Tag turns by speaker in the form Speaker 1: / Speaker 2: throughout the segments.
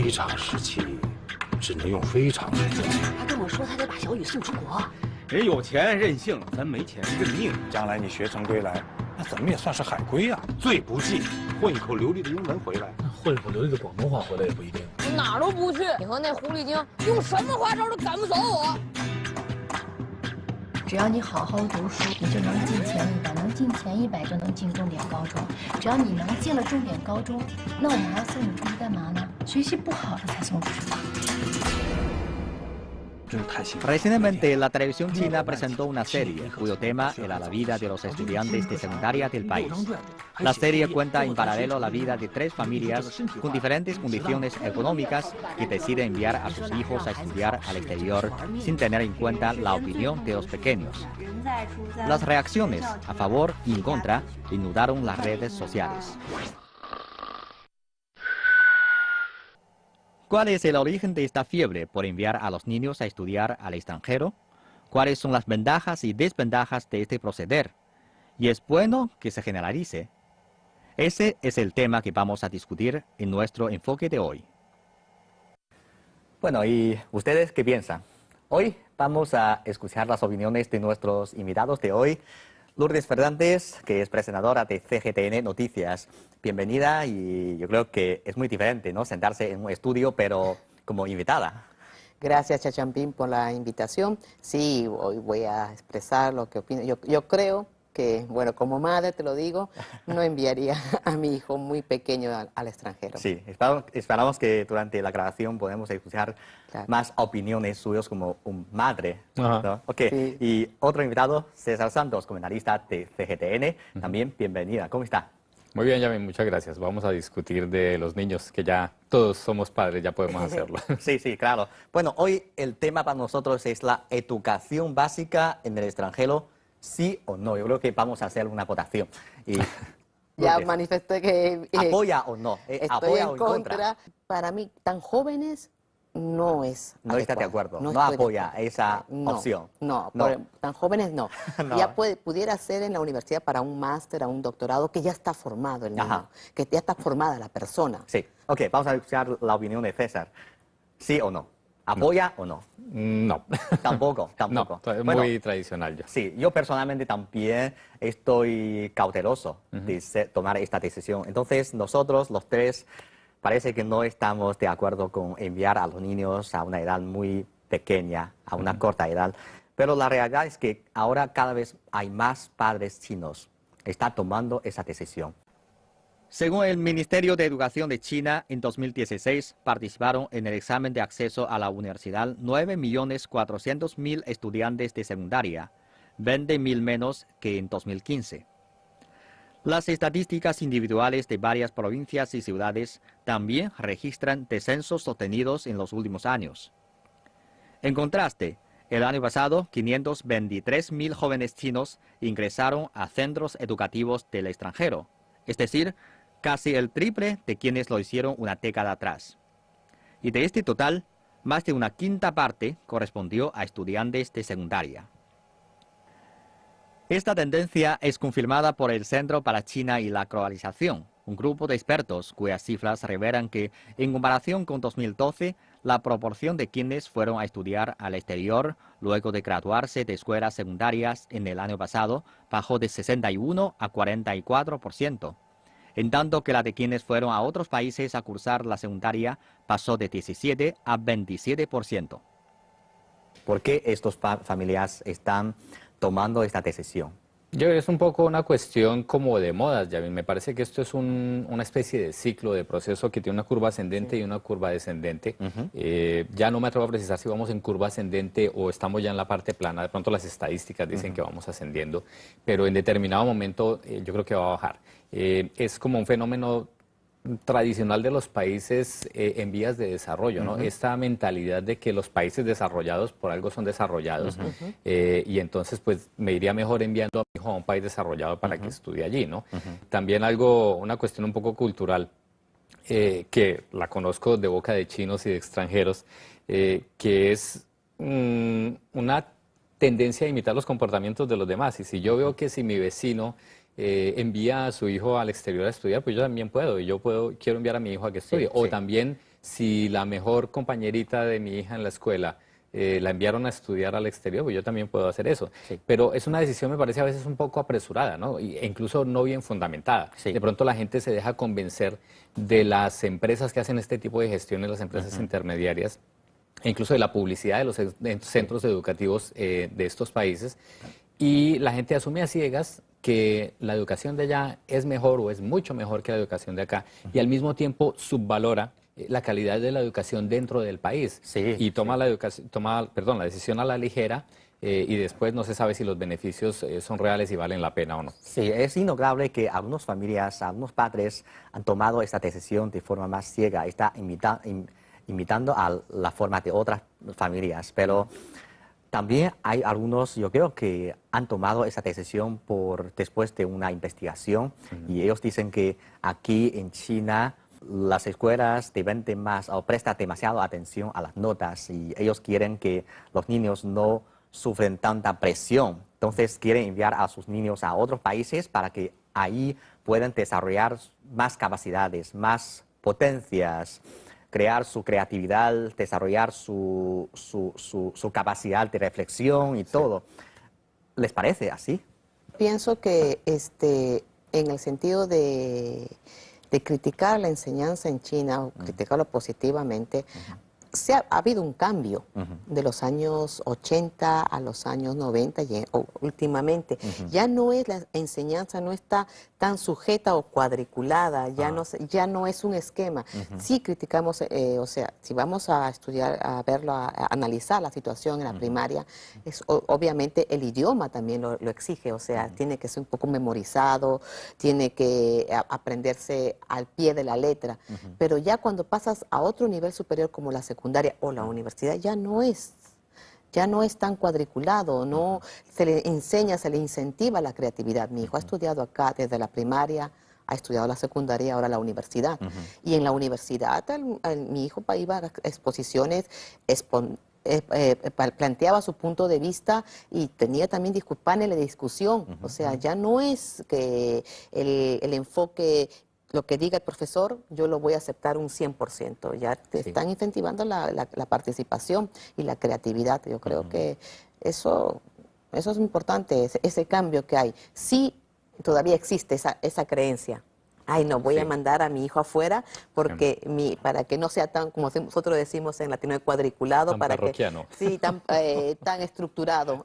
Speaker 1: 非常时期只能用非常时。
Speaker 2: 他跟我说他得把小雨送出国。
Speaker 3: 人有钱任性，咱没钱认命。
Speaker 1: 将来你学成归来，那咱们也算是海归啊。最不济混一口流利的英文回来，
Speaker 4: 混一口流利的广东话回来也不一定。
Speaker 5: 我哪儿都不去，你和那狐狸精用什么花招都赶不走我。
Speaker 6: 只要你好好读书，你就能进前100，能进前100就能进重点高中。只要你能进了重点高中，那我们还要送你出去干嘛呢？学习不好的才送出去。
Speaker 7: Recientemente, la televisión china presentó una serie cuyo tema era la vida de los estudiantes de secundaria del país. La serie cuenta en paralelo la vida de 3 familias con diferentes condiciones económicas que deciden enviar a sus hijos a estudiar al exterior sin tener en cuenta la opinión de los pequeños. Las reacciones a favor y en contra inundaron las redes sociales. ¿Cuál es el origen de esta fiebre por enviar a los niños a estudiar al extranjero? ¿Cuáles son las ventajas y desventajas de este proceder? ¿Y es bueno que se generalice? Ese es el tema que vamos a discutir en nuestro enfoque de hoy. Bueno, ¿y ustedes qué piensan? Hoy vamos a escuchar las opiniones de nuestros invitados de hoy. Lourdes Fernández, que es presentadora de CGTN Noticias. Bienvenida, y yo creo que es muy diferente, ¿no?, sentarse en un estudio, pero como invitada.
Speaker 2: Gracias, Chachampín, por la invitación. Sí, hoy voy a expresar lo que opino. Yo creo que, bueno, como madre te lo digo, no enviaría a mi hijo muy pequeño al extranjero.
Speaker 7: Sí, esperamos que durante la grabación podamos escuchar más opiniones suyas como un madre, ¿no? Ok, sí. Y otro invitado, César Santos, comentarista de CGTN, también bienvenida. ¿Cómo está?
Speaker 8: Muy bien, Yamin, muchas gracias. Vamos a discutir de los niños, que ya todos somos padres, ya podemos hacerlo.
Speaker 7: Sí, sí, claro. Bueno, hoy el tema para nosotros es la educación básica en el extranjero, ¿sí o no? Yo creo que vamos a hacer una votación. Y,
Speaker 2: ya manifesté que...
Speaker 7: ¿apoya o no?
Speaker 2: Estoy
Speaker 7: ¿Apoya
Speaker 2: en
Speaker 7: o en
Speaker 2: contra? Para mí, tan jóvenes, no es
Speaker 7: No
Speaker 2: adecuado.
Speaker 7: está de acuerdo, no apoya esa opción.
Speaker 2: No,
Speaker 7: No.
Speaker 2: Tan jóvenes no.
Speaker 7: No.
Speaker 2: Ya pudiera ser en la universidad para un máster, a un doctorado, que ya está formado el niño,
Speaker 7: Ajá.
Speaker 2: que ya está formada la persona.
Speaker 7: Sí, ok, vamos a escuchar la opinión de César. ¿Sí o no? ¿Apoya o no?
Speaker 8: No.
Speaker 7: Tampoco, tampoco.
Speaker 8: No, es
Speaker 7: Bueno,
Speaker 8: muy tradicional yo.
Speaker 7: Sí, yo personalmente también estoy cauteloso de tomar esta decisión. Entonces, nosotros, los tres, parece que no estamos de acuerdo con enviar a los niños a una edad muy pequeña, a una corta edad. Pero la realidad es que ahora cada vez hay más padres chinos que están tomando esa decisión. Según el Ministerio de Educación de China, en 2016 participaron en el examen de acceso a la universidad 9.400.000 estudiantes de secundaria, 20.000 menos que en 2015. Las estadísticas individuales de varias provincias y ciudades también registran descensos sostenidos en los últimos años. En contraste, el año pasado, 523.000 jóvenes chinos ingresaron a centros educativos del extranjero, es decir, casi el triple de quienes lo hicieron una década atrás. Y de este total, más de una quinta parte correspondió a estudiantes de secundaria. Esta tendencia es confirmada por el Centro para China y la Globalización, un grupo de expertos cuyas cifras revelan que, en comparación con 2012, la proporción de quienes fueron a estudiar al exterior luego de graduarse de escuelas secundarias en el año pasado bajó de 61 a 44%. En tanto que la de quienes fueron a otros países a cursar la secundaria pasó de 17 a 27%. ¿Por qué estas familias están tomando esta decisión?
Speaker 8: Yo creo que es un poco una cuestión como de modas, Yamin. Me parece que esto es una especie de ciclo, de proceso que tiene una curva ascendente y una curva descendente. Ya no me atrevo a precisar si vamos en curva ascendente o estamos ya en la parte plana. De pronto las estadísticas dicen que vamos ascendiendo, pero en determinado momento yo creo que va a bajar. Es como un fenómeno tradicional de los países en vías de desarrollo, ¿no? Esta mentalidad de que los países desarrollados por algo son desarrollados y entonces pues me iría mejor enviando a mi hijo a un país desarrollado para que estudie allí, ¿no? También una cuestión un poco cultural que la conozco de boca de chinos y de extranjeros, que es una tendencia a imitar los comportamientos de los demás. Y si yo veo que si mi vecino envía a su hijo al exterior a estudiar, pues yo también puedo, y quiero enviar a mi hijo a que estudie. O también si la mejor compañerita de mi hija en la escuela la enviaron a estudiar al exterior, pues yo también puedo hacer eso.
Speaker 7: Sí.
Speaker 8: Pero es una decisión, me parece, a veces un poco apresurada, ¿no? E incluso no bien fundamentada.
Speaker 7: Sí.
Speaker 8: De pronto la gente se deja convencer de las empresas que hacen este tipo de gestiones, las empresas intermediarias, e incluso de la publicidad de los centros educativos de estos países. Y la gente asume a ciegas que la educación de allá es mejor o es mucho mejor que la educación de acá. Y al mismo tiempo subvalora la calidad de la educación dentro del país.
Speaker 7: Sí,
Speaker 8: y toma la decisión a la ligera y después no se sabe si los beneficios son reales y valen la pena o no.
Speaker 7: Sí, es innegable que algunas familias, algunos padres han tomado esta decisión de forma más ciega, está imitando a la forma de otras familias, pero también hay algunos, yo creo, que han tomado esa decisión después de una investigación y ellos dicen que aquí en China las escuelas deben de más o prestar demasiada atención a las notas y ellos quieren que los niños no sufren tanta presión. Entonces quieren enviar a sus niños a otros países para que ahí puedan desarrollar más capacidades, más potencias, crear su creatividad, desarrollar su capacidad de reflexión y todo. ¿Les parece así?
Speaker 2: Pienso que en el sentido de criticar la enseñanza en China o criticarlo positivamente, ha habido un cambio de los años 80 a los años 90 y últimamente. Ya no es la enseñanza, no está tan sujeta o cuadriculada, ya no es un esquema. Sí criticamos, o sea, si vamos a estudiar, a verlo, a analizar la situación en la primaria, obviamente el idioma también lo exige, o sea, tiene que ser un poco memorizado, tiene que aprenderse al pie de la letra, pero ya cuando pasas a otro nivel superior como la secundaria o la universidad, ya no es tan cuadriculado, no se le enseña, se le incentiva la creatividad. Mi hijo ha estudiado acá desde la primaria, ha estudiado la secundaria, ahora la universidad. Y en la universidad mi hijo iba a exposiciones, planteaba su punto de vista y tenía también paneles de discusión. O sea, ya no es que el enfoque, lo que diga el profesor, yo lo voy a aceptar un 100%. Ya te están incentivando la participación y la creatividad. Yo creo que eso es importante, ese cambio que hay. Sí, todavía existe esa creencia. Ay, no, voy a mandar a mi hijo afuera porque para que no sea tan, como nosotros decimos en latino, cuadriculado,
Speaker 8: tan
Speaker 2: para
Speaker 8: parroquiano.
Speaker 2: que tan estructurado,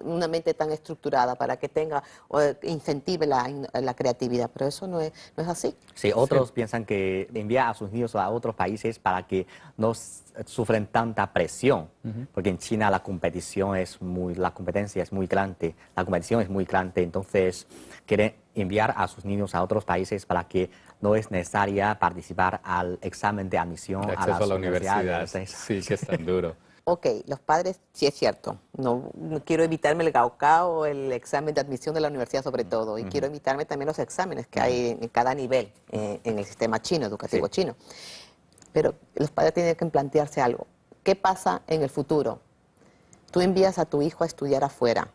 Speaker 2: una mente tan estructurada, para que tenga, incentive la creatividad. Pero eso no es así.
Speaker 7: Sí, otros piensan que enviar a sus niños a otros países para que no sufren tanta presión, porque en China la competencia es muy grande, entonces quieren enviar a sus niños a otros países para que no es necesaria participar al examen de admisión
Speaker 8: de
Speaker 7: a
Speaker 8: acceso
Speaker 7: las
Speaker 8: a la universidad.
Speaker 7: universidades.
Speaker 8: Sí, que es tan duro.
Speaker 2: Ok, los padres, sí es cierto, no quiero evitarme el gaokao, el examen de admisión de la universidad sobre todo, y quiero evitarme también los exámenes que hay en cada nivel en el sistema chino, educativo chino. Pero los padres tienen que plantearse algo. ¿Qué pasa en el futuro? Tú envías a tu hijo a estudiar afuera.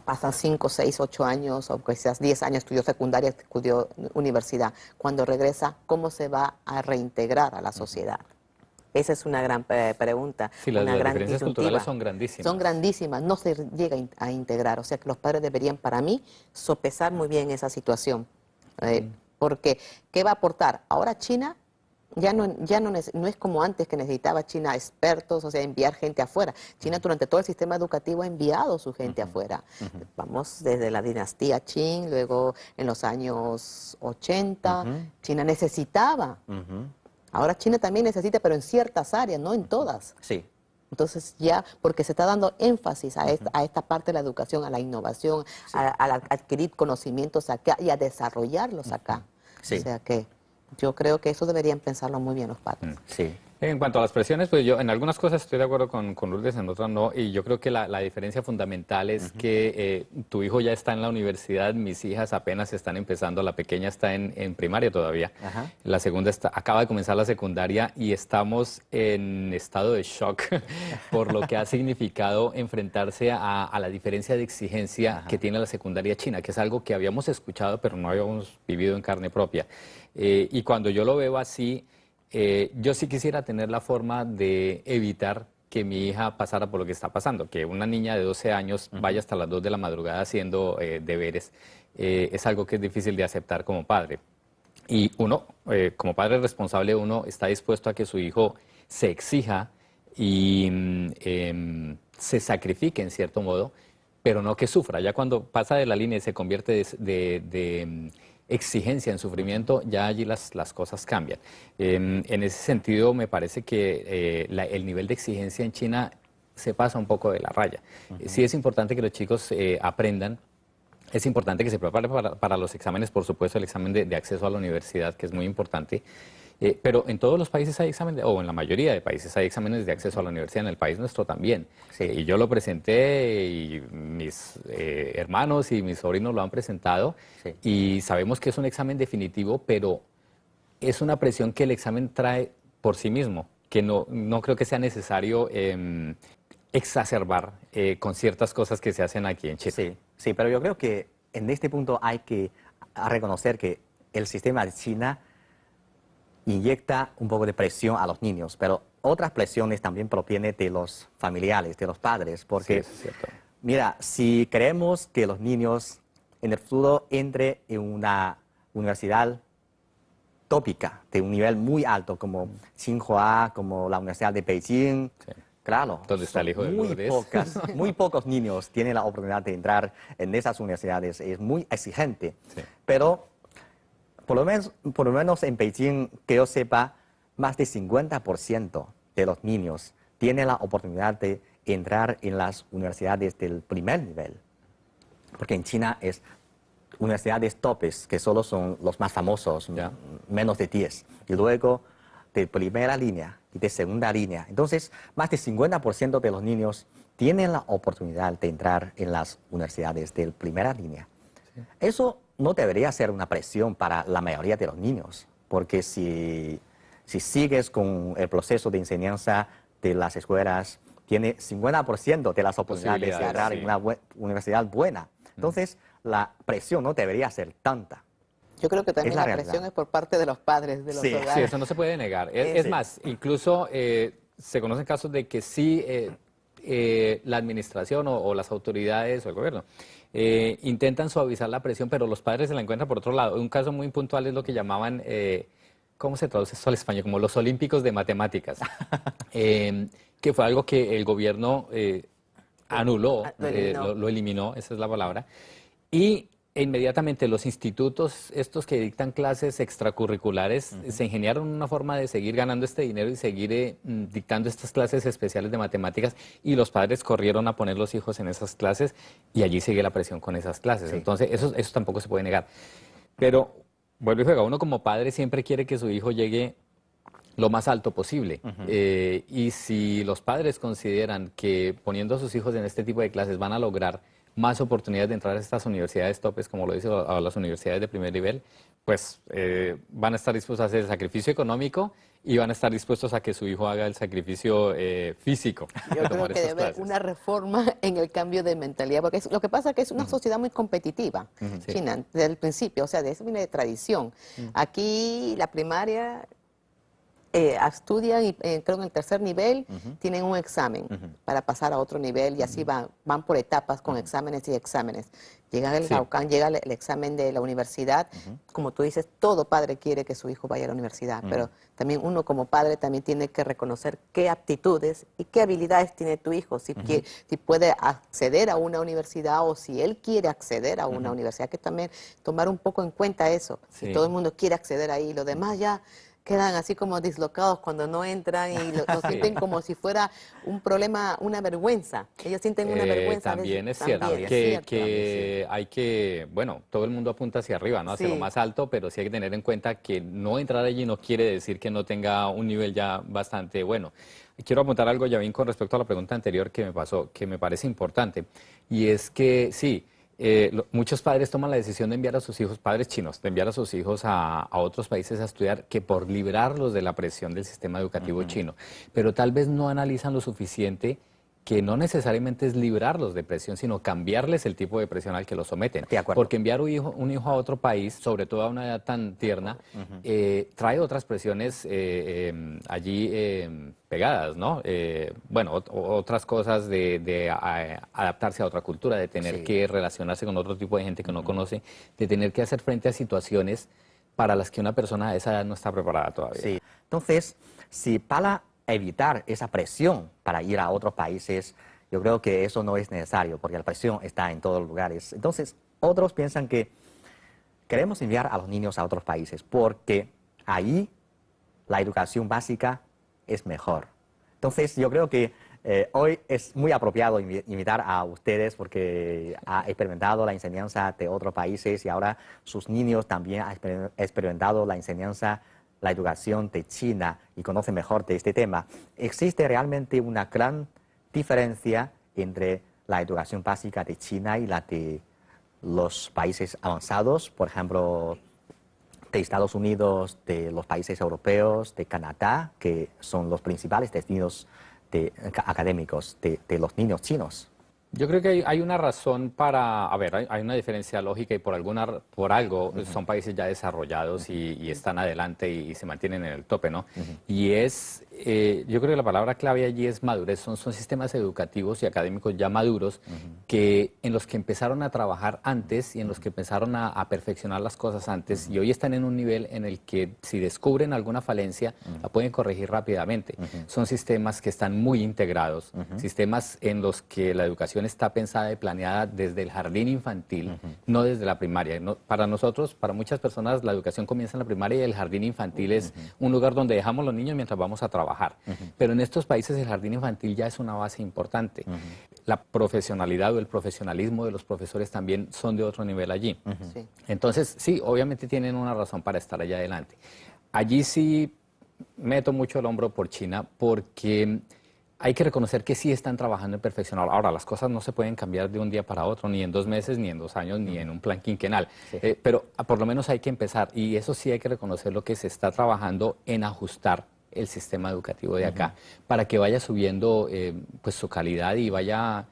Speaker 2: Pasan 5, 6, 8 años, o quizás 10 años, estudió secundaria, estudió universidad. Cuando regresa, ¿cómo se va a reintegrar a la sociedad? Esa es una gran pregunta.
Speaker 8: Sí, las
Speaker 2: gran
Speaker 8: diferencias
Speaker 2: disyuntiva.
Speaker 8: culturales son grandísimas.
Speaker 2: Son grandísimas, no se llega a integrar. O sea que los padres deberían, para mí, sopesar muy bien esa situación. Porque, ¿qué va a aportar? Ahora China ya no es como antes, que necesitaba China expertos, o sea, enviar gente afuera. China durante todo el sistema educativo ha enviado su gente afuera. Vamos desde la dinastía Qing, luego en los años 80, China necesitaba. Ahora China también necesita, pero en ciertas áreas, no en todas.
Speaker 7: Sí.
Speaker 2: Entonces ya, porque se está dando énfasis a esta parte de la educación, a la innovación, a adquirir conocimientos acá y a desarrollarlos acá.
Speaker 7: Sí.
Speaker 2: O sea que yo creo que eso deberían pensarlo muy bien los padres.
Speaker 7: Sí.
Speaker 8: En cuanto a las presiones, pues yo en algunas cosas estoy de acuerdo con Lourdes, en otras no, y yo creo que la diferencia fundamental es que tu hijo ya está en la universidad, mis hijas apenas están empezando, la pequeña está en primaria todavía, la segunda acaba de comenzar la secundaria y estamos en estado de shock por lo que ha significado enfrentarse a la diferencia de exigencia que tiene la secundaria china, que es algo que habíamos escuchado pero no habíamos vivido en carne propia. Y cuando yo lo veo así, yo sí quisiera tener la forma de evitar que mi hija pasara por lo que está pasando, que una niña de 12 años vaya hasta las 2 de la madrugada haciendo deberes, es algo que es difícil de aceptar como padre. Y uno, como padre responsable, uno está dispuesto a que su hijo se exija y se sacrifique en cierto modo, pero no que sufra. Ya cuando pasa de la línea y se convierte de exigencia en sufrimiento, ya allí las cosas cambian. En ese sentido, me parece que el nivel de exigencia en China se pasa un poco de la raya. Sí es importante que los chicos aprendan. Es importante que se prepare para los exámenes, por supuesto, el examen de acceso a la universidad, que es muy importante. Pero en todos los países hay exámenes, o en la mayoría de países hay exámenes de acceso a la universidad, en el país nuestro también.
Speaker 7: Sí.
Speaker 8: Y yo lo presenté, y mis hermanos y mis sobrinos lo han presentado,
Speaker 7: Sí.
Speaker 8: y sabemos que es un examen definitivo, pero es una presión que el examen trae por sí mismo, que no creo que sea necesario exacerbar con ciertas cosas que se hacen aquí en Chile.
Speaker 7: Sí, sí, pero yo creo que en este punto hay que reconocer que el sistema de China inyecta un poco de presión a los niños, pero otras presiones también provienen de los familiares, de los padres, porque,
Speaker 8: Sí, es cierto.
Speaker 7: mira, si queremos que los niños en el futuro entren en una universidad tópica, de un nivel muy alto, como Tsinghua, como la Universidad de Beijing,
Speaker 8: Sí.
Speaker 7: claro,
Speaker 8: ¿Dónde está el hijo de Lourdes?
Speaker 7: muy pocos niños tienen la oportunidad de entrar en esas universidades, es muy exigente,
Speaker 8: Sí.
Speaker 7: pero por lo menos en Beijing, que yo sepa, más del 50% de los niños tienen la oportunidad de entrar en las universidades del primer nivel. Porque en China es universidades topes, que solo son los más famosos,
Speaker 8: Ya.
Speaker 7: menos de 10. Y luego de primera línea y de segunda línea. Entonces, más del 50% de los niños tienen la oportunidad de entrar en las universidades de primera línea. Sí. Eso no debería ser una presión para la mayoría de los niños, porque si sigues con el proceso de enseñanza de las escuelas, tiene 50% de las oportunidades de entrar en una universidad buena. Entonces, la presión no debería ser tanta.
Speaker 2: Yo creo que también
Speaker 7: Es la
Speaker 2: la presión
Speaker 7: realidad.
Speaker 2: es por parte de los padres de los
Speaker 7: Sí,
Speaker 2: hogares.
Speaker 8: Sí, eso no se puede negar. Es
Speaker 7: Sí.
Speaker 8: más, incluso se conocen casos de que sí la administración o las autoridades o el gobierno intentan suavizar la presión, pero los padres se la encuentran por otro lado. Un caso muy puntual es lo que llamaban, ¿cómo se traduce esto al español? Como los olímpicos de matemáticas, que fue algo que el gobierno anuló, lo eliminó, esa es la palabra, y inmediatamente los institutos, estos que dictan clases extracurriculares, se ingeniaron una forma de seguir ganando este dinero y seguir dictando estas clases especiales de matemáticas, y los padres corrieron a poner los hijos en esas clases, y allí sigue la presión con esas clases.
Speaker 7: Sí.
Speaker 8: Entonces, eso tampoco se puede negar. Pero, vuelvo y juega, uno como padre siempre quiere que su hijo llegue lo más alto posible. Y si los padres consideran que poniendo a sus hijos en este tipo de clases van a lograr más oportunidades de entrar a estas universidades topes, como lo dice, a las universidades de primer nivel, pues van a estar dispuestos a hacer el sacrificio económico y van a estar dispuestos a que su hijo haga el sacrificio físico.
Speaker 2: Yo creo que debe haber una reforma en el cambio de mentalidad, porque lo que pasa es que es una sociedad muy competitiva, China, desde el principio, o sea, de eso viene de tradición. Aquí la primaria estudian y creo en el tercer nivel tienen un examen para pasar a otro nivel y así van por etapas con exámenes y exámenes. Llega el examen de la universidad, como tú dices, todo padre quiere que su hijo vaya a la universidad, pero también uno como padre también tiene que reconocer qué aptitudes y qué habilidades tiene tu hijo, si puede acceder a una universidad o si él quiere acceder a una universidad, que también tomar un poco en cuenta eso, si todo el mundo quiere acceder ahí, lo demás ya quedan así como dislocados cuando no entran y lo sienten como si fuera un problema, una vergüenza. Ellos sienten una vergüenza.
Speaker 8: También
Speaker 2: a veces.
Speaker 8: es cierto
Speaker 2: También
Speaker 8: que,
Speaker 2: es cierto.
Speaker 8: hay que, bueno, todo el mundo apunta hacia arriba, ¿no? Hacia lo más alto, pero sí hay que tener en cuenta que no entrar allí no quiere decir que no tenga un nivel ya bastante bueno. Quiero apuntar algo, Yavin, con respecto a la pregunta anterior que me pasó, que me parece importante, y es que sí, muchos padres toman la decisión de enviar a sus hijos, padres chinos, de enviar a sus hijos a otros países a estudiar, que por librarlos de la presión del sistema educativo chino, pero tal vez no analizan lo suficiente que no necesariamente es librarlos de presión, sino cambiarles el tipo de presión al que los someten.
Speaker 7: De acuerdo.
Speaker 8: Porque enviar un hijo a otro país, sobre todo a una edad tan tierna, trae otras presiones allí pegadas, ¿no? Bueno, otras cosas de adaptarse a otra cultura, de tener que relacionarse con otro tipo de gente que no conoce, de tener que hacer frente a situaciones para las que una persona a esa edad no está preparada todavía.
Speaker 7: Sí. Entonces, si para evitar esa presión para ir a otros países, yo creo que eso no es necesario, porque la presión está en todos los lugares. Entonces, otros piensan que queremos enviar a los niños a otros países, porque ahí la educación básica es mejor. Entonces, yo creo que hoy es muy apropiado invitar a ustedes, porque ha experimentado la enseñanza de otros países y ahora sus niños también han experimentado la enseñanza, la educación de China y conocen mejor de este tema. Existe realmente una gran diferencia entre la educación básica de China y la de los países avanzados, por ejemplo, de Estados Unidos, de los países europeos, de Canadá, que son los principales destinos académicos de los niños chinos.
Speaker 8: Yo creo que hay una razón para, a ver, hay una diferencia lógica y por algo son países ya desarrollados y están adelante y se mantienen en el tope, ¿no? Y es, yo creo que la palabra clave allí es madurez, son sistemas educativos y académicos ya maduros en los que empezaron a trabajar antes y en los que empezaron a perfeccionar las cosas antes y hoy están en un nivel en el que si descubren alguna falencia la pueden corregir rápidamente. Son sistemas que están muy integrados, sistemas en los que la educación está pensada y planeada desde el jardín infantil, no desde la primaria. No, para nosotros, para muchas personas, la educación comienza en la primaria y el jardín infantil es un lugar donde dejamos los niños mientras vamos a trabajar. Pero en estos países el jardín infantil ya es una base importante. La profesionalidad o el profesionalismo de los profesores también son de otro nivel allí.
Speaker 2: Sí.
Speaker 8: Entonces, sí, obviamente tienen una razón para estar allá adelante. Allí sí meto mucho el hombro por China porque hay que reconocer que sí están trabajando en perfeccionar. Ahora, las cosas no se pueden cambiar de un día para otro, ni en 2 meses, ni en 2 años, ni en un plan quinquenal. Pero por lo menos hay que empezar. Y eso sí hay que reconocer lo que se está trabajando en ajustar el sistema educativo de acá para que vaya subiendo pues su calidad y vaya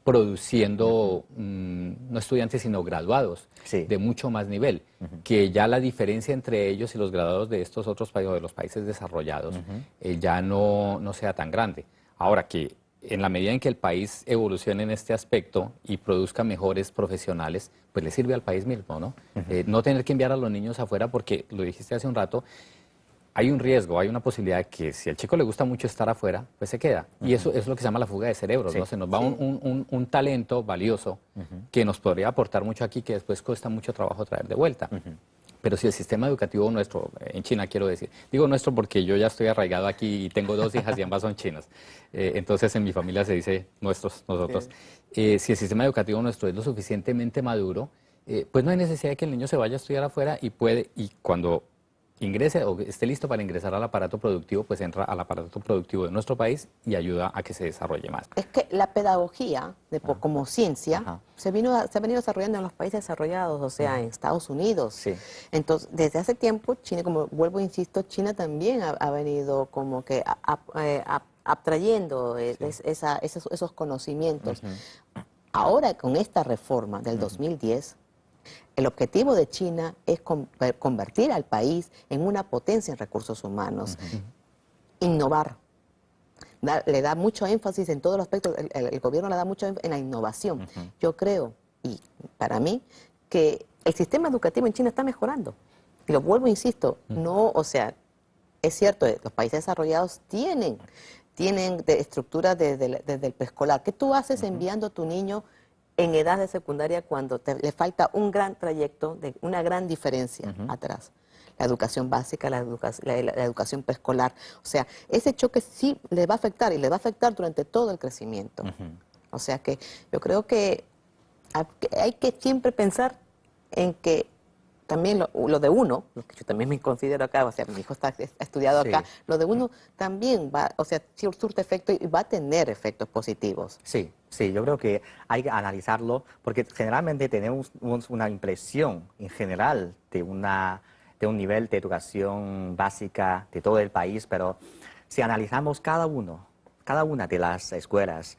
Speaker 8: produciendo no estudiantes sino graduados de mucho más nivel, que ya la diferencia entre ellos y los graduados de estos otros países, de los países desarrollados, ya no sea tan grande. Ahora que en la medida en que el país evolucione en este aspecto y produzca mejores profesionales, pues le sirve al país mismo, ¿no? No tener que enviar a los niños afuera porque, lo dijiste hace un rato, hay un riesgo, hay una posibilidad de que si al chico le gusta mucho estar afuera, pues se queda. Y eso es lo que se llama la fuga de cerebros, ¿no? Se nos va un talento valioso que nos podría aportar mucho aquí, que después cuesta mucho trabajo traer de vuelta. Pero si el sistema educativo nuestro, en China quiero decir, digo nuestro porque yo ya estoy arraigado aquí y tengo 2 hijas y ambas son chinas. Entonces en mi familia se dice nosotros. Si el sistema educativo nuestro es lo suficientemente maduro, pues no hay necesidad de que el niño se vaya a estudiar afuera y cuando ingrese o esté listo para ingresar al aparato productivo, pues entra al aparato productivo de nuestro país y ayuda a que se desarrolle más.
Speaker 2: Es que la pedagogía como ciencia se ha venido desarrollando en los países desarrollados, o sea, en Estados Unidos. Entonces, desde hace tiempo, China, como vuelvo e insisto, China también ha venido como que abstrayendo esos conocimientos. Ahora, con esta reforma del 2010, el objetivo de China es convertir al país en una potencia en recursos humanos, innovar. Le da mucho énfasis en todos los aspectos, el gobierno le da mucho énfasis en la innovación. Yo creo, y para mí, que el sistema educativo en China está mejorando. Y lo vuelvo, insisto, no, o sea, es cierto, los países desarrollados tienen estructuras desde el preescolar. ¿Qué tú haces enviando a tu niño en edad de secundaria cuando le falta un gran trayecto, una gran diferencia atrás? La educación básica, la educación preescolar. O sea, ese choque sí le va a afectar y le va a afectar durante todo el crecimiento. O sea que yo creo que hay que siempre pensar en que también lo de uno, lo que yo también me considero acá, o sea, mi hijo ha estudiado acá, lo de uno también va, o sea, surte efecto y va a tener efectos positivos.
Speaker 7: Sí, yo creo que hay que analizarlo porque generalmente tenemos una impresión en general de un nivel de educación básica de todo el país, pero si analizamos cada uno cada una de las escuelas,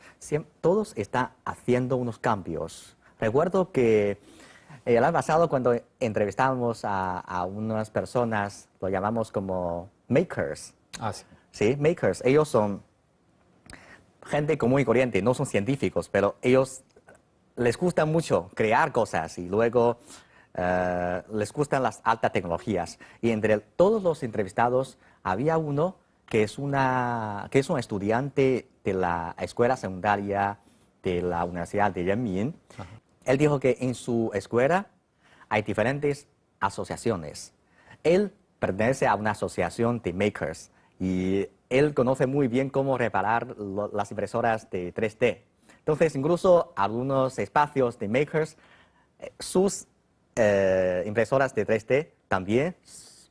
Speaker 7: todos están haciendo unos cambios. Recuerdo que el año pasado, cuando entrevistamos a unas personas, lo llamamos como makers.
Speaker 8: Ah, sí.
Speaker 7: Sí, makers. Ellos son gente común y corriente, no son científicos, pero ellos les gusta mucho crear cosas y luego les gustan las altas tecnologías. Y entre todos los entrevistados había uno que es un estudiante de la escuela secundaria de la Universidad de Renmin. Ajá. Él dijo que en su escuela hay diferentes asociaciones. Él pertenece a una asociación de makers y él conoce muy bien cómo reparar las impresoras de 3D. Entonces, incluso algunos espacios de makers, sus impresoras de 3D también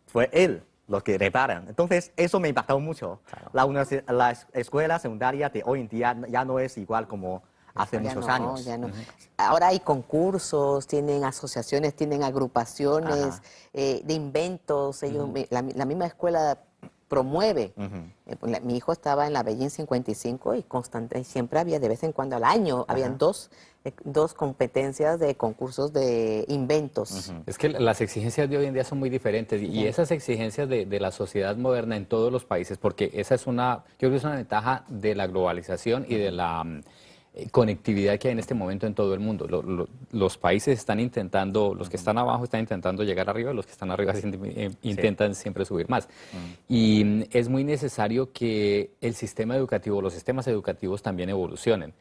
Speaker 7: fue él los que reparan. Entonces, eso me impactó mucho. Claro. La escuela secundaria de hoy en día ya no es igual como hace muchos años.
Speaker 2: Ya no. Ahora hay concursos, tienen asociaciones, tienen agrupaciones de inventos. Ellos, la misma escuela promueve. Mi hijo estaba en la Beijing 55 y siempre había, de vez en cuando al año, habían dos competencias de concursos de inventos.
Speaker 8: Es que las exigencias de hoy en día son muy diferentes y esas exigencias de la sociedad moderna en todos los países, porque esa es yo creo que es una ventaja de la globalización y de la conectividad que hay en este momento en todo el mundo. Los países están intentando, los que están abajo están intentando llegar arriba, los que están arriba intentan siempre subir más. Y es muy necesario que el sistema educativo, los sistemas educativos también evolucionen.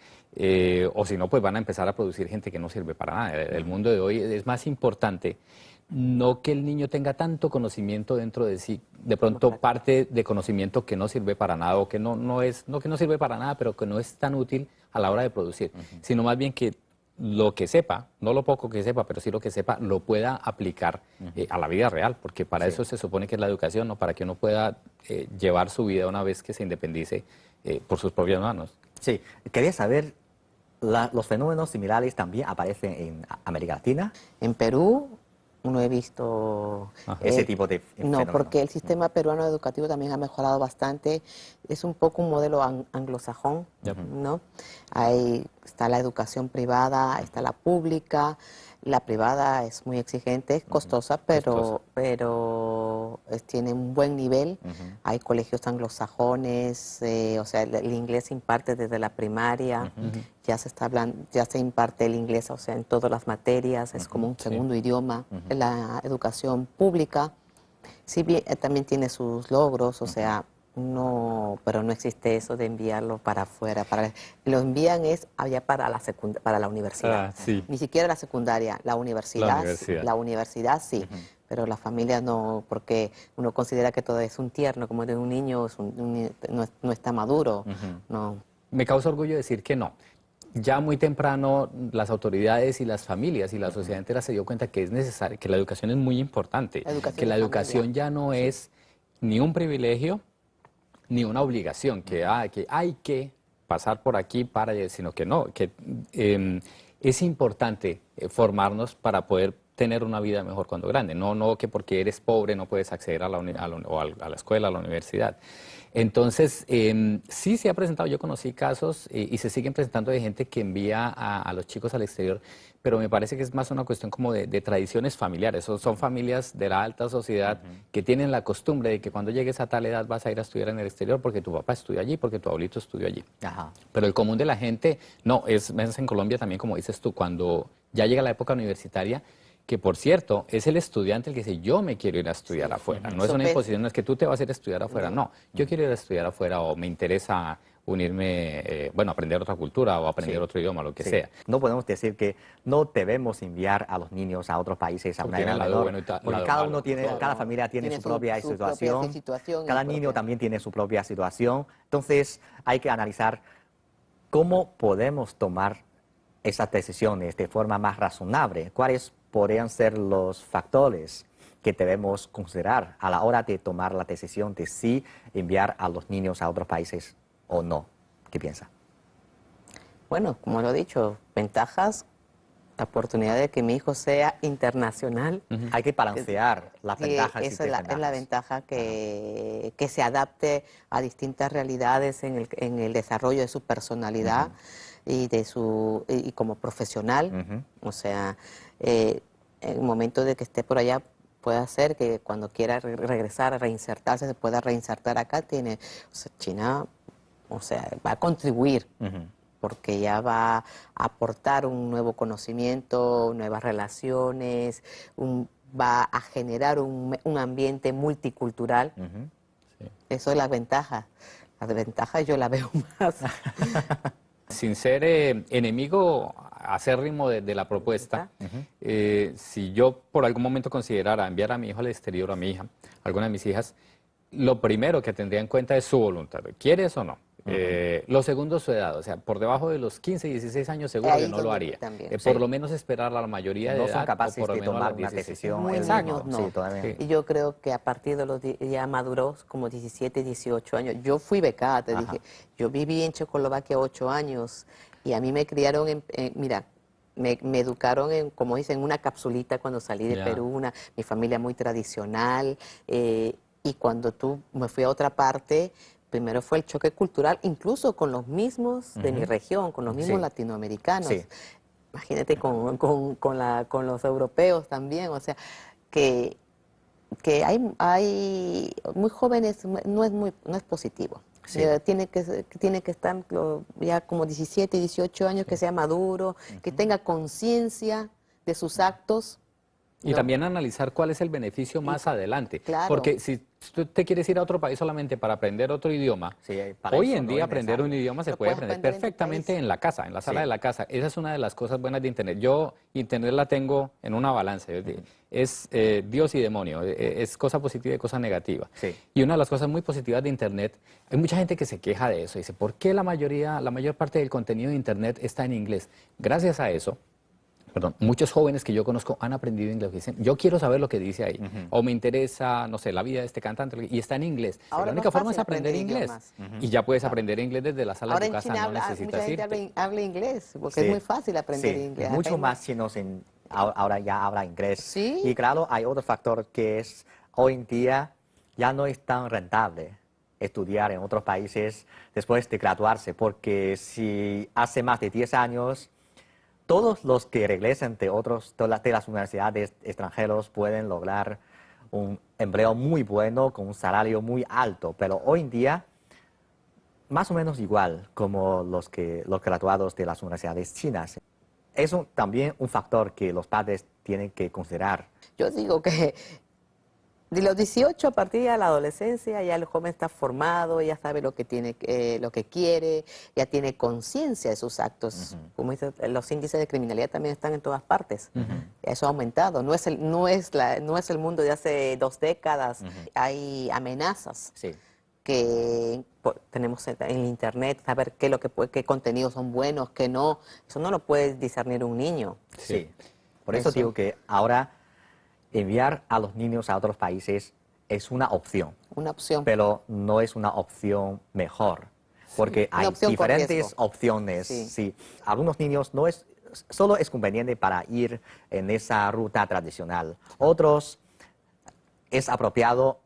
Speaker 8: O si no, pues van a empezar a producir gente que no sirve para nada. El mundo de hoy es más importante no que el niño tenga tanto conocimiento dentro de sí, de pronto parte de conocimiento que no sirve para nada o que no que no sirve para nada, pero que no es tan útil a la hora de producir, sino más bien que lo que sepa, no lo poco que sepa, pero sí lo que sepa, lo pueda aplicar a la vida real, porque para eso se supone que es la educación, ¿no? Para que uno pueda llevar su vida una vez que se independice por sus propias manos. Sí,
Speaker 7: quería saber, ¿los fenómenos similares también aparecen en América Latina?
Speaker 2: En Perú no he visto
Speaker 7: ese tipo de fenómeno.
Speaker 2: No, porque el sistema peruano educativo también ha mejorado bastante. Es un poco un modelo anglosajón, ¿no? Ahí está la educación privada, está la pública. La privada es muy exigente, es costosa, pero tiene un buen nivel. Hay colegios anglosajones, o sea, el inglés se imparte desde la primaria. Ya se está hablando, ya se imparte el inglés, o sea, en todas las materias, es como un segundo idioma. La educación pública, sí, bien, también tiene sus logros, o sea, pero no existe eso de enviarlo para afuera. Lo envían es allá para la universidad. Ni siquiera la secundaria, la universidad. La universidad sí, pero la familia no, porque uno considera que todo es un tierno, como de un niño, no está maduro. No.
Speaker 8: Me causa orgullo decir que no. Ya muy temprano las autoridades y las familias y la sociedad entera se dio cuenta que es necesario, que la educación es muy importante, que la educación ya no es ni un privilegio ni una obligación, que hay que pasar por aquí sino que no, que es importante formarnos para poder tener una vida mejor cuando grande, no que porque eres pobre no puedes acceder a la escuela, a la universidad. Entonces, sí se ha presentado, yo conocí casos y se siguen presentando de gente que envía a los chicos al exterior, pero me parece que es más una cuestión como de tradiciones familiares. Son familias de la alta sociedad que tienen la costumbre de que cuando llegues a tal edad vas a ir a estudiar en el exterior porque tu papá estudió allí, porque tu abuelito estudió allí. Pero el común de la gente, no, es en Colombia también, como dices tú, cuando ya llega la época universitaria, que por cierto, es el estudiante el que dice, yo me quiero ir a estudiar afuera. No es una imposición, no es que tú te vas a ir a estudiar afuera, no. Yo quiero ir a estudiar afuera o me interesa unirme, aprender otra cultura o aprender otro idioma, lo que sea.
Speaker 7: No podemos decir que no debemos enviar a los niños a otros países a una edad menor, porque cada familia tiene su propia situación, cada niño también tiene su propia situación. Entonces hay que analizar cómo podemos tomar esas decisiones de forma más razonable, cuáles podrían ser los factores que debemos considerar a la hora de tomar la decisión de si enviar a los niños a otros países o no. ¿Qué piensa?
Speaker 2: Bueno, como lo he dicho, ventajas la oportunidad de que mi hijo sea internacional.
Speaker 7: Hay que balancear las
Speaker 2: Sí,
Speaker 7: ventajas y
Speaker 2: esa es la
Speaker 7: desventajas.
Speaker 2: ventaja, que se adapte a distintas realidades en el desarrollo de su personalidad y y como profesional. O sea, en el momento de que esté por allá, pueda ser que cuando quiera regresar, reinsertarse, se pueda reinsertar acá. O sea, China, o sea, va a contribuir. Porque ya va a aportar un nuevo conocimiento, nuevas relaciones, va a generar un ambiente multicultural. Eso es la ventaja. Las desventajas yo la veo más.
Speaker 8: Sin ser enemigo acérrimo de la propuesta, si yo por algún momento considerara enviar a mi hijo al exterior, a mi hija, a alguna de mis hijas, lo primero que tendría en cuenta es su voluntad. ¿Quieres o no? Lo segundo, su edad. O sea, por debajo de los 15, 16 años seguro
Speaker 2: Ahí
Speaker 8: que no lo haría.
Speaker 2: por
Speaker 8: lo menos esperar a la mayoría de
Speaker 7: No
Speaker 8: edad.
Speaker 7: son capaces
Speaker 8: o por lo
Speaker 7: de
Speaker 8: menos a
Speaker 7: tomar
Speaker 8: los
Speaker 7: una
Speaker 8: 16.
Speaker 7: decisión.
Speaker 2: Muy
Speaker 8: Exacto.
Speaker 2: niños, no.
Speaker 7: Sí, todavía.
Speaker 8: Sí.
Speaker 2: Y yo creo que a partir de los ya maduros, como 17, 18 años, yo fui becada, te dije, yo viví en Checoslovaquia 8 años y a mí me criaron mira, me educaron como dicen, en una capsulita cuando salí de Perú, mi familia muy tradicional, y cuando me fui a otra parte, primero fue el choque cultural, incluso con los mismos de mi región, con los mismos latinoamericanos.
Speaker 7: Sí.
Speaker 2: Imagínate con los europeos también, o sea, que hay muy jóvenes, no es positivo.
Speaker 7: Sí.
Speaker 2: Tiene que estar ya como 17, 18 años, que sea maduro, que tenga conciencia de sus actos.
Speaker 8: Y también analizar cuál es el beneficio más adelante.
Speaker 2: Claro.
Speaker 8: Porque si tú te quieres ir a otro país solamente para aprender otro idioma,
Speaker 7: Sí, para
Speaker 8: hoy
Speaker 7: eso
Speaker 8: en
Speaker 7: no
Speaker 8: día
Speaker 7: es
Speaker 8: aprender un
Speaker 7: necesario.
Speaker 8: idioma se
Speaker 2: Lo
Speaker 8: puede
Speaker 2: puedes
Speaker 8: aprender
Speaker 2: aprender en tu
Speaker 8: perfectamente
Speaker 2: país.
Speaker 8: en la casa, en la sala
Speaker 7: Sí.
Speaker 8: de la casa. Esa es una de las cosas buenas de Internet. Yo Internet la tengo en una balanza. Es Dios y demonio. Es cosa positiva y cosa negativa.
Speaker 7: Sí.
Speaker 8: Y una de las cosas muy positivas de Internet, hay mucha gente que se queja de eso. Dice, ¿por qué la mayor parte del contenido de Internet está en inglés? Gracias a eso, muchos jóvenes que yo conozco han aprendido inglés. Dicen, yo quiero saber lo que dice ahí. O me interesa, no sé, la vida de este cantante. Y está en inglés.
Speaker 2: Ahora
Speaker 8: La
Speaker 2: es
Speaker 8: única
Speaker 2: más
Speaker 8: forma es
Speaker 2: fácil
Speaker 8: aprender
Speaker 2: aprender
Speaker 8: inglés.
Speaker 2: idiomas.
Speaker 8: Y ya puedes aprender inglés desde la sala
Speaker 2: Ahora
Speaker 8: de tu
Speaker 2: en
Speaker 8: casa.
Speaker 2: China
Speaker 8: No
Speaker 2: mucha
Speaker 8: necesitas
Speaker 2: gente
Speaker 8: irte.
Speaker 2: habla inglés, porque
Speaker 7: Sí.
Speaker 2: es muy fácil aprender
Speaker 7: Sí,
Speaker 2: inglés.
Speaker 7: mucho
Speaker 2: Acá
Speaker 7: más chinos ahora ya hablan inglés.
Speaker 2: Sí.
Speaker 7: Y claro, hay otro factor que es, hoy en día ya no es tan rentable estudiar en otros países después de graduarse, porque si hace más de 10 años, todos los que regresen de las universidades extranjeros pueden lograr un empleo muy bueno con un salario muy alto, pero hoy en día más o menos igual como los graduados de las universidades chinas. Es también un factor que los padres tienen que considerar.
Speaker 2: Yo digo que de los 18 a partir de la adolescencia ya el joven está formado, ya sabe lo que quiere, ya tiene conciencia de sus actos. Como dice, los índices de criminalidad también están en todas partes. Eso ha aumentado. No es el mundo de hace 2 décadas. Hay amenazas.
Speaker 7: Sí.
Speaker 2: Que tenemos en internet, saber qué contenidos son buenos, qué no. Eso no lo puede discernir un niño.
Speaker 7: Sí. Por eso digo que ahora enviar a los niños a otros países es una opción.
Speaker 2: Una opción.
Speaker 7: Pero no es una opción mejor, porque hay diferentes opciones.
Speaker 2: Sí.
Speaker 7: Sí. Algunos niños solo es conveniente para ir en esa ruta tradicional. Otros es apropiado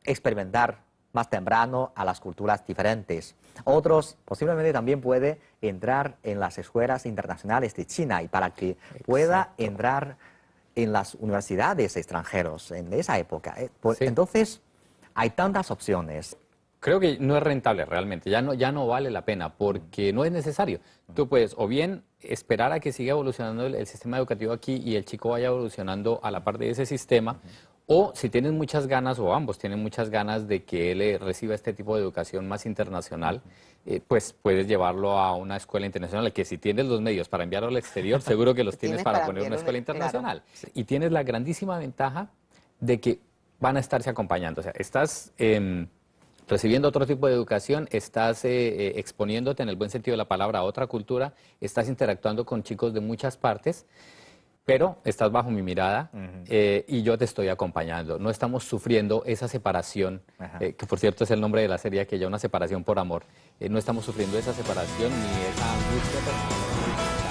Speaker 7: experimentar más temprano a las culturas diferentes. Otros posiblemente también puede entrar en las escuelas internacionales de China y para que pueda entrar en las universidades extranjeras en esa época. Entonces, hay tantas opciones.
Speaker 8: Creo que no es rentable realmente, ya no vale la pena porque no es necesario. Tú puedes o bien esperar a que siga evolucionando el sistema educativo aquí y el chico vaya evolucionando a la par de ese sistema, o si tienes muchas ganas, o ambos tienen muchas ganas de que él reciba este tipo de educación más internacional, pues puedes llevarlo a una escuela internacional, que si tienes los medios para enviarlo al exterior, seguro que los tienes para poner una escuela internacional. Claro. Y tienes la grandísima ventaja de que van a estarse acompañando. O sea, estás recibiendo otro tipo de educación, estás exponiéndote en el buen sentido de la palabra a otra cultura, estás interactuando con chicos de muchas partes, pero estás bajo mi mirada y yo te estoy acompañando. No estamos sufriendo esa separación, que por cierto es el nombre de la serie, que ya una separación por amor. No estamos sufriendo esa separación ni esa angustia personal.